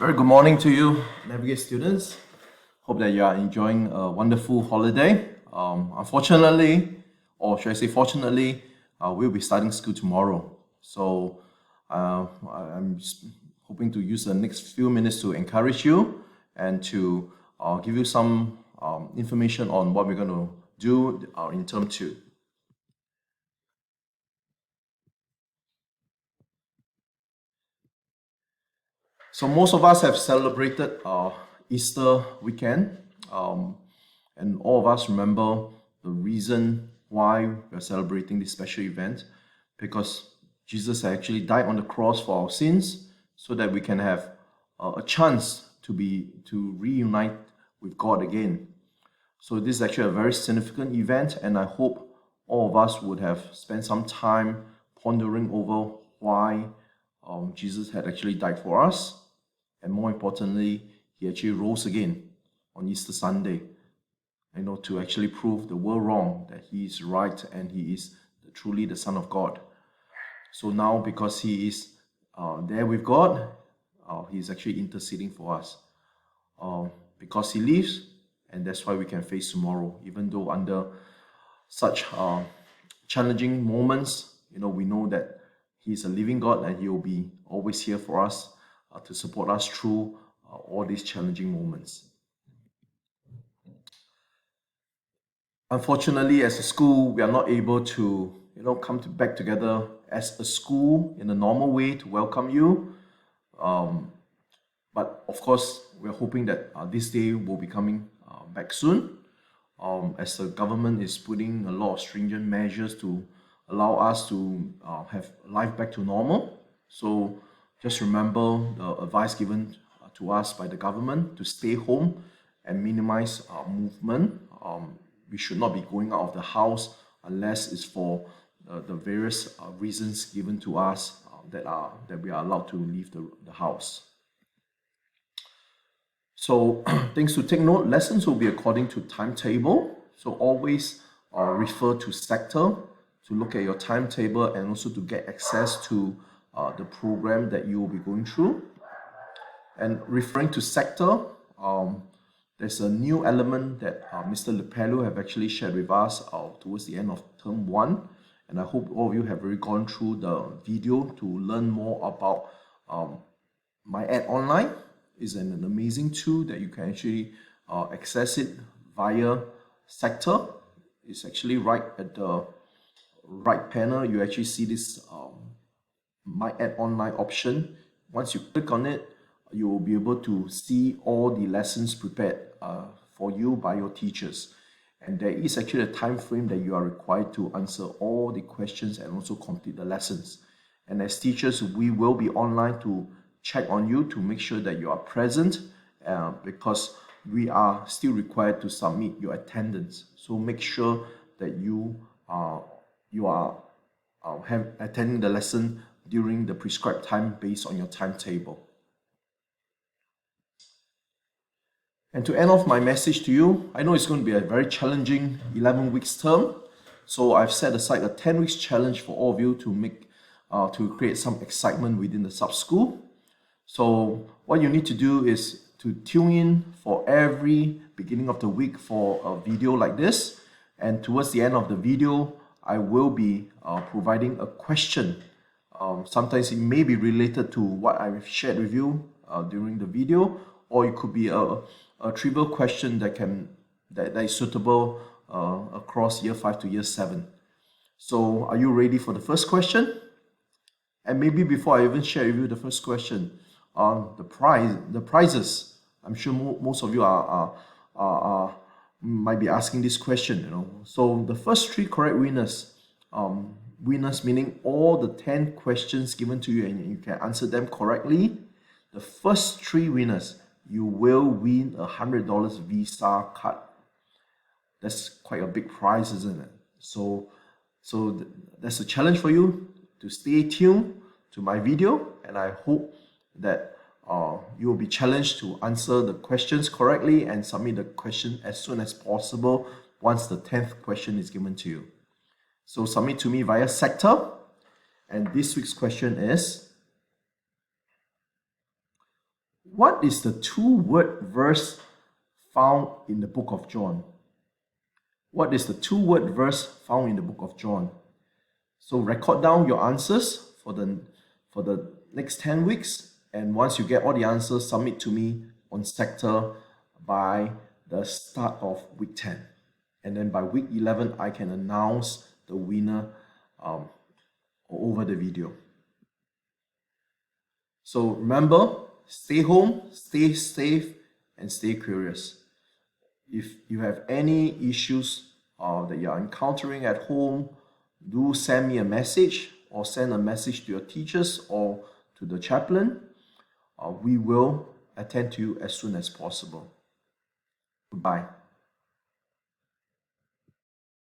Very good morning to you, Navigate students. Hope that you are enjoying a wonderful holiday. Unfortunately, or should I say fortunately, we'll be starting school tomorrow. So I'm just hoping to use the next few minutes to encourage you and to give you some information on what we're going to do in term 2. So most of us have celebrated Easter weekend, and all of us remember the reason why we're celebrating this special event, because Jesus actually died on the cross for our sins, so that we can have a chance to reunite with God again. So this is actually a very significant event, and I hope all of us would have spent some time pondering over why Jesus had actually died for us, and more importantly, he actually rose again on Easter Sunday, to actually prove the world wrong, that he is right and he is truly the Son of God. So now, because he is there with God, he is actually interceding for us. Because he lives, and that's why we can face tomorrow, even though under such challenging moments, we know that he is a living God and he will be always here for us to support us through all these challenging moments. Unfortunately, as a school, we are not able to, come back together as a school in a normal way to welcome you. But of course, we're hoping that this day will be coming back soon, as the government is putting a lot of stringent measures to allow us to have life back to normal. So just remember the advice given to us by the government to stay home and minimize movement. We should not be going out of the house unless it's for the various reasons given to us that we are allowed to leave the house. So things to take note, lessons will be according to timetable. So always refer to sector to look at your timetable and also to get access to the program that you will be going through. And referring to sector, there's a new element that Mr. Lepelu have actually shared with us towards the end of term 1. And I hope all of you have already gone through the video to learn more about MyEd Online. Is an amazing tool that you can actually access it via sector. It's actually right at the right panel. You actually see this MyEd Online option. Once you click on it, you will be able to see all the lessons prepared for you by your teachers. And there is actually a time frame that you are required to answer all the questions and also complete the lessons. And as teachers, we will be online to check on you to make sure that you are present, because we are still required to submit your attendance. So make sure that you are attending the lesson during the prescribed time based on your timetable. And to end off my message to you, I know it's going to be a very challenging 11 weeks term. So I've set aside a 10 weeks challenge for all of you to create some excitement within the sub-school. So what you need to do is to tune in for every beginning of the week for a video like this. And towards the end of the video, I will be providing a question. Sometimes it may be related to what I've shared with you during the video, or it could be a trivial question that is suitable across year 5 to year 7. So are you ready for the first question? And maybe before I even share with you the first question, the prizes. I'm sure most of you might be asking this question. So the first 3 correct winners, winners meaning all the 10 questions given to you and you can answer them correctly. The first 3 winners, you will win a $100 Visa card. That's quite a big prize, isn't it? So that's a challenge for you to stay tuned to my video, and I hope that you will be challenged to answer the questions correctly and submit the question as soon as possible once the 10th question is given to you. So submit to me via sector, and this week's question is, What is the 2-word verse found in the book of John? What is the 2-word verse found in the book of John? So record down your answers for the next 10 weeks. And once you get all the answers, submit to me on Sector by the start of week 10. And then by week 11, I can announce the winner over the video. So remember, stay home, stay safe, and stay curious. If you have any issues that you are encountering at home, do send me a message or send a message to your teachers or to the chaplain. We will attend to you as soon as possible. Goodbye.